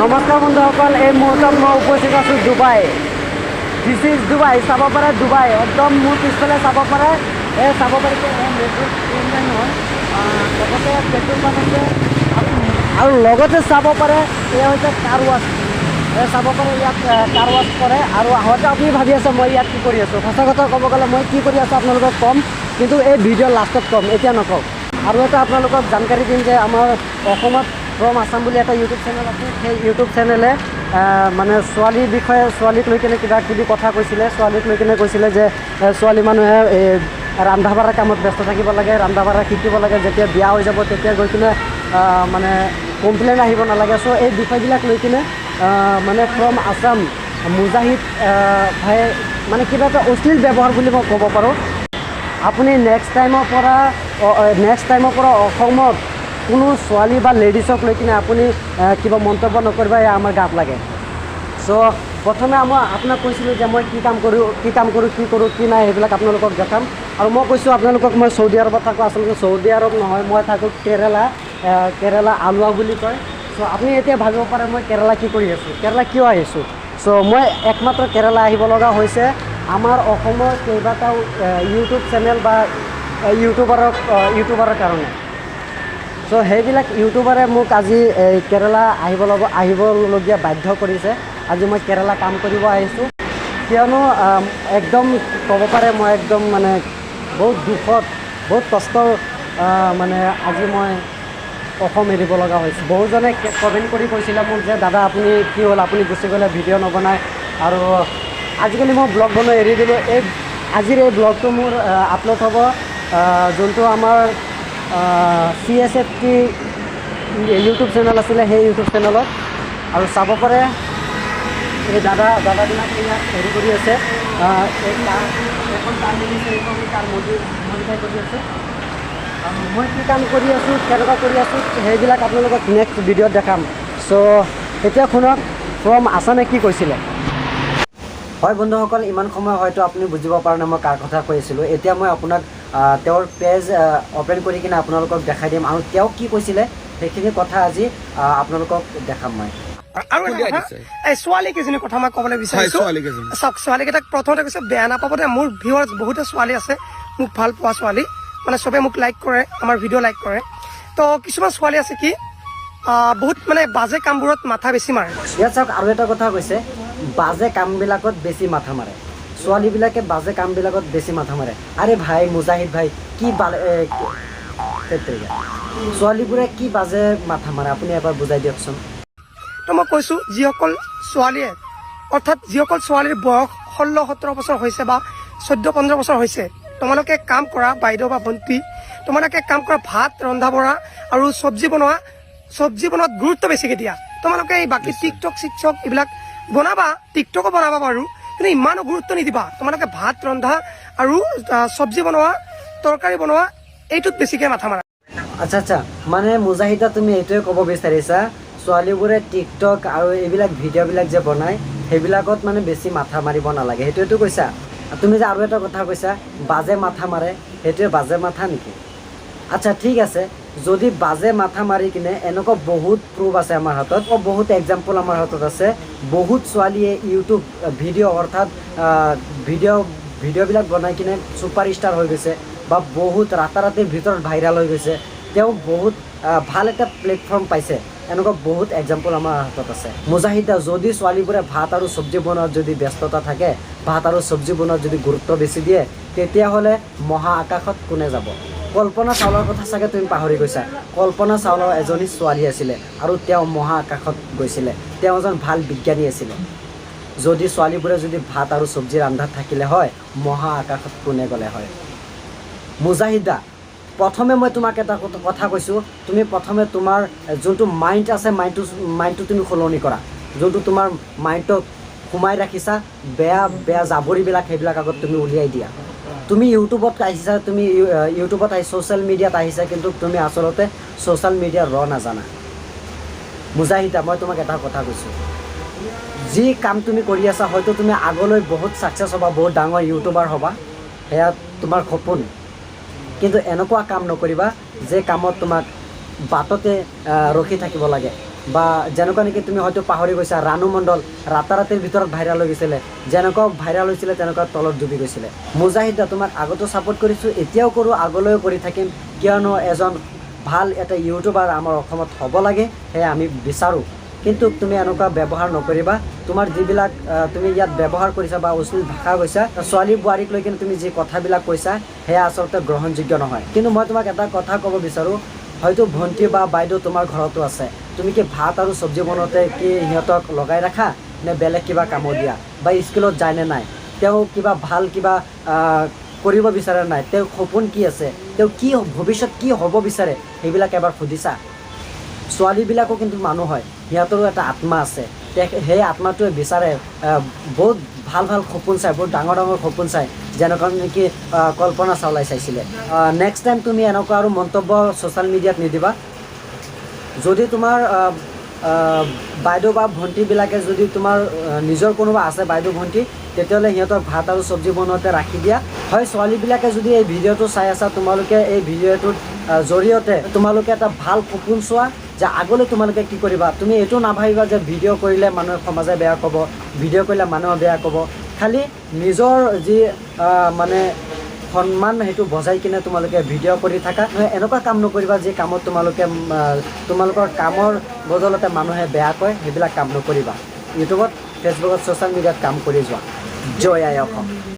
নমস্কাৰ বন্ধুসকল, এই মুহূৰ্তত মই উপস্থিত আছোঁ ডুবাই। দিছ ইজ ডুবাই, চাব পাৰে ডুবাই। একদম মোৰ পিছফালে চাব পাৰে, এই চাব পাৰিছে মেট্ৰ' ট্ৰেইন নহয়, লগতে পেট্ৰল পাম্প আছে আৰু লগতে চাব পাৰে এয়া হৈছে কাৰ ৱাছ। চাব পাৰে ইয়াত কাৰ ৱাছ কৰে। আৰু হয়তো আপুনি ভাবি আছে মই ইয়াত কি কৰি আছোঁ। সঁচা কথা ক'ব গ'লে মই কি কৰি আছোঁ আপোনালোকক ক'ম, কিন্তু এই ভিডিঅ' লাষ্টত ক'ম, এতিয়া নকওঁ। আৰু এটা আপোনালোকক জানকাৰী দিম যে আমাৰ অসমত ফ্ৰম আছাম বুলি এটা ইউটিউব চেনেল আছে। সেই ইউটিউব চেনেলে মানে ছোৱালীৰ বিষয়ে, ছোৱালীক লৈ কিনে কিবা কিবি কথা কৈছিলে। ছোৱালীক লৈ কিনে কৈছিলে যে ছোৱালী মানুহে ৰন্ধা বঢ়া কামত ব্যস্ত থাকিব লাগে, ৰন্ধা বঢ়া শিকিব লাগে, যেতিয়া বিয়া হৈ যাব তেতিয়া গৈ কিনে মানে কমপ্লেইন আহিব নালাগে। চ' এই বিষয়বিলাক লৈ কিনে মানে ফ্ৰম আছাম মুজাহিদ ভাই মানে কিবা এটা অশ্লীল ব্যৱহাৰ বুলি মই ক'ব পাৰোঁ। আপুনি নেক্সট টাইমৰ পৰা অসমত কোনো ছোৱালী বা লেডিজক লৈ কিনে আপুনি কিবা মন্তব্য নকৰিব, এয়া আমাৰ গাত লাগে। চ' প্ৰথমে মই আপোনাক কৈছিলোঁ যে মই কি কাম কৰোঁ কি নাই সেইবিলাক আপোনালোকক দেখাম। আৰু মই কৈছোঁ আপোনালোকক মই চৌদি আৰবত থাকোঁ। আচলতে চৌদি আৰব নহয়, মই থাকোঁ কেৰেলা আলুৱা বুলি কয়। চ' আপুনি এতিয়া ভাবিব পাৰে মই কেৰেলা কি কৰি আছোঁ, কেৰেলা কিয় আহিছোঁ। চ' মই একমাত্ৰ কেৰেলা আহিব লগা হৈছে আমাৰ অসমৰ কেইবাটাও ইউটিউব চেনেল বা ইউটিউবাৰৰ কাৰণে। চ' সেইবিলাক ইউটিউবাৰে মোক আজি কেৰেলা আহিবলগীয়া বাধ্য কৰিছে। আজি মই কেৰেলা কাম কৰিব আহিছোঁ, কিয়নো একদম ক'ব পাৰে মই একদম মানে বহুত দুখত, বহুত কষ্টৰ মানে আজি মই অসম এৰিব লগা হৈছে। বহুজনে কমেণ্ট কৰি কৈছিলে মোক যে দাদা আপুনি কি হ'ল, আপুনি গুচি গ'লে ভিডিঅ' নবনায়। আৰু আজিকালি মই ব্লগ বনাই এৰি দিলোঁ। আজিৰ এই ব্লগটো মোৰ আপলোড হ'ব যোনটো আমাৰ CSFT ইউটিউব চেনেল আছিলে, সেই ইউটিউব চেনেলত। আৰু চাব পাৰে এই দাদাবিলাক ইয়াত হেৰি কৰি আছে, এখন কাৰ মিলিছে, এইখন কাৰ মডিফাই কৰি আছে। মই কি কাম কৰি আছোঁ, কেনেকুৱা কৰি আছোঁ, সেইবিলাক আপোনালোকক নেক্সট ভিডিঅ'ত দেখাম। চ' এতিয়া শুনক ফ্ৰম আছামে কি কৈছিলে। হয় বন্ধুসকল, ইমান সময় হয়তো আপুনি বুজিব পৰা নাই মই কাৰ কথা কৈ আছিলোঁ। এতিয়া মই আপোনাক তেওঁৰ পেজ অ'পেন কৰি কিনে আপোনালোকক দেখাই দিম আৰু তেওঁ কি কৈছিলে সেইখিনি কথা আজি আপোনালোকক দেখাম মই। আৰু এই ছোৱালী কেইজনীৰ কথা মই ক'বলৈ বিচাৰিছোঁ। চাওক, ছোৱালীকেইটাক প্ৰথমতে কৈছে বেয়া নাপাব দে, মোৰ ভিউৱাৰ্ছ বহুতো ছোৱালী আছে, মোক ভাল পোৱা ছোৱালী, মানে চবে মোক লাইক কৰে, আমাৰ ভিডিঅ' লাইক কৰে। তো কিছুমান ছোৱালী আছে কি বহুত মানে বাজে কামবোৰত মাথা বেছি মাৰে। ইয়াত চাওক আৰু এটা কথা কৈছে, বাজে কামবিলাকত বেছি মাথা মাৰে। ছোৱালীবিলাকে বাজে কামবিলাকত বেছি মাথা মাৰে। আৰে ভাই মুজাহিদ ভাই, কি ছোৱালীবোৰে কি বাজে মাথা মাৰে আপুনি এবাৰ বুজাই দিয়কচোন। তো মই কৈছোঁ যিসকল ছোৱালীয়ে, অৰ্থাৎ যিসকল ছোৱালীৰ বয়স 16-17 বছৰ হৈছে বা 14-15 বছৰ হৈছে, তোমালোকে কাম কৰা বাইদেউ বা ভণ্টি, তোমালোকে কাম কৰা ভাত ৰন্ধা বঢ়া আৰু চব্জি বনোৱাত গুৰুত্ব বেছিকৈ দিয়া। তোমালোকে এই বাকী টিকটক এইবিলাক বনাবা, টিকটকো বনাবা বাৰু, কিন্তু ইমানো গুৰুত্ব নিদিবা। তোমালোকে ভাত ৰন্ধা আৰু চব্জি বনোৱা, তৰকাৰী বনোৱা, এইটোত বেছিকৈ মাথা মাৰা। আচ্ছা, মানে মুজাহিদা তুমি এইটোৱে ক'ব বিচাৰিছা ছোৱালীবোৰে টিকটক আৰু এইবিলাক ভিডিঅ'বিলাক যে বনায় সেইবিলাকত মানে বেছি মাথা মাৰিব নালাগে, সেইটোৱেতো কৈছা। তুমি যে আৰু এটা কথা কৈছা বাজে মাথা মাৰে, সেইটোৱে বাজে মাথা নেকি? আচ্ছা ঠিক আছে, যদি বাজে মাথা মাৰি কিনে এনেকুৱা বহুত প্ৰুফ আছে আমাৰ হাতত, বহুত এক্সাম্পল আমাৰ হাতত আছে। বহুত ছোৱালীয়ে ইউটিউব ভিডিঅ' অৰ্থাৎ ভিডিঅ'বিলাক বনাই কিনে ছুপাৰ ষ্টাৰ হৈ গৈছে বা বহুত ৰাতাৰাতিৰ ভিতৰত ভাইৰেল হৈ গৈছে। তেওঁ বহুত ভাল এটা প্লেটফৰ্ম পাইছে। এনেকুৱা বহুত এক্সাম্পল আমাৰ হাতত আছে। মুজাহিদা, যদি ছোৱালীবোৰে ভাত আৰু চব্জি বনোৱাত যদি ব্যস্ততা থাকে, ভাত আৰু চব্জি বনোৱাত যদি গুৰুত্ব বেছি দিয়ে, তেতিয়াহ'লে মহা আকাশত কোনে যাব? কল্পনা চাওলাৰ কথা চাগে তুমি পাহৰি গৈছা। কল্পনা চাওলা এজনী ছোৱালী আছিলে আৰু তেওঁ মহা আকাশত গৈছিলে। তেওঁ এজন ভাল বিজ্ঞানী আছিলে। যদি ছোৱালীবোৰে যদি ভাত আৰু চব্জি ৰান্ধাত থাকিলে হয়, মহা আকাশত কোনে গ'লে হয়? মুজাহিদা, প্ৰথমে মই তোমাক এটা কথা কৈছোঁ, তুমি প্ৰথমে তোমাৰ যোনটো মাইণ্ড আছে মাইণ্ডটো তুমি সলনি কৰা। যোনটো তোমাৰ মাইণ্ডত সোমাই ৰাখিছা বেয়া জাবৰিবিলাক, সেইবিলাক আগত তুমি উলিয়াই দিয়া। তুমি ইউটিউবত আহিছা, ছ'চিয়েল মিডিয়াত আহিছা, কিন্তু তুমি আচলতে ছ'চিয়েল মিডিয়াৰ নাজানা। মুজাহিদা, মই তোমাক এটা কথা কৈছোঁ, যি কাম তুমি কৰি আছা হয়তো তুমি আগলৈ বহুত ছাকচেছ হ'বা, বহুত ডাঙৰ ইউটিউবাৰ হ'বা, সেয়া তোমাৰ সপোন। কিন্তু এনেকুৱা কাম নকৰিবা যে কামত তোমাক বাটতে ৰখি থাকিব লাগে। বা যেনেকুৱা নেকি তুমি হয়তো পাহৰি গৈছা ৰাণু মণ্ডল ৰাতাৰাতিৰ ভিতৰত ভাইৰেল হৈ গৈছিলে, যেনেকুৱা ভাইৰেল হৈছিলে তেনেকুৱা তলত ডুবি গৈছিলে। মুজাহিদা তোমাক আগতো ছাপোৰ্ট কৰিছোঁ, এতিয়াও কৰোঁ, আগলৈও কৰি থাকিম, কিয়নো এজন ভাল এটা ইউটিউবাৰ আমাৰ অসমত হ'ব লাগে, সেয়ে আমি বিচাৰোঁ। কিন্তু তুমি এনেকুৱা ব্যৱহাৰ নকৰিবা। তোমাৰ যিবিলাক তুমি ইয়াত ব্যৱহাৰ কৰিছা বা অশ্লীল ভাষা কৈছা, ছোৱালী বোৱাৰীক লৈ কিনে তুমি যি কথাবিলাক কৈছা সেয়া আচলতে গ্ৰহণযোগ্য নহয়। কিন্তু মই তোমাক এটা কথা ক'ব বিচাৰোঁ, হয়তো ভণ্টি বা বাইদেউ তোমাৰ ঘৰতো আছে, তুমি কি ভাত আৰু চব্জি বনাওঁতে কি সিহঁতক লগাই ৰাখা নে বেলেগ কিবা কামত দিয়া, বা স্কুলত যায় নে নাই, তেওঁ কিবা ভাল কিবা কৰিব বিচাৰে নাই, তেওঁৰ সপোন কি আছে, তেওঁ কি ভৱিষ্যত কি হ'ব বিচাৰে, সেইবিলাক এবাৰ সুধিছা? ছোৱালীবিলাকো কিন্তু মানুহ হয়, সিহঁতৰো এটা আত্মা আছে, সেই আত্মাটোৱে বিচাৰে বহুত ভাল ভাল সপোন চায়, বহুত ডাঙৰ ডাঙৰ সপোন চায়, যেনেকুৱা নেকি কল্পনা চাওলাই চাইছিলে। নেক্সট টাইম তুমি এনেকুৱা আৰু মন্তব্য ছ'চিয়েল মিডিয়াত নিদিবা। যদি তোমাৰ বাইদেউ বা ভণ্টিবিলাকে যদি তোমাৰ নিজৰ কোনোবা আছে বাইদেউ ভণ্টি, তেতিয়াহ'লে সিহঁতক ভাত আৰু চব্জি বনাওঁতে ৰাখি দিয়া। হয়, ছোৱালীবিলাকে যদি এই ভিডিঅ'টো চাই আছা, তোমালোকে এই ভিডিঅ'টোৰ জৰিয়তে তোমালোকে এটা ভাল সপোন চোৱা যে আগলৈ তোমালোকে কি কৰিবা। তুমি এইটো নাভাবিবা যে ভিডিঅ' কৰিলে মানুহে সমাজে বেয়া ক'ব, ভিডিঅ' কৰিলে মানুহে বেয়া ক'ব। খালি নিজৰ যি মানে সন্মান সেইটো বজাই কিনে তোমালোকে ভিডিঅ' কৰি থাকা। এনেকুৱা কাম নকৰিবা যি কামত তোমালোকৰ কামৰ বদলতে মানুহে বেয়া কয়, সেইবিলাক কাম নকৰিবা। ইউটিউবত, ফেচবুকত, ছ'চিয়েল মিডিয়াত কাম কৰি যোৱা। জয় আই অসম।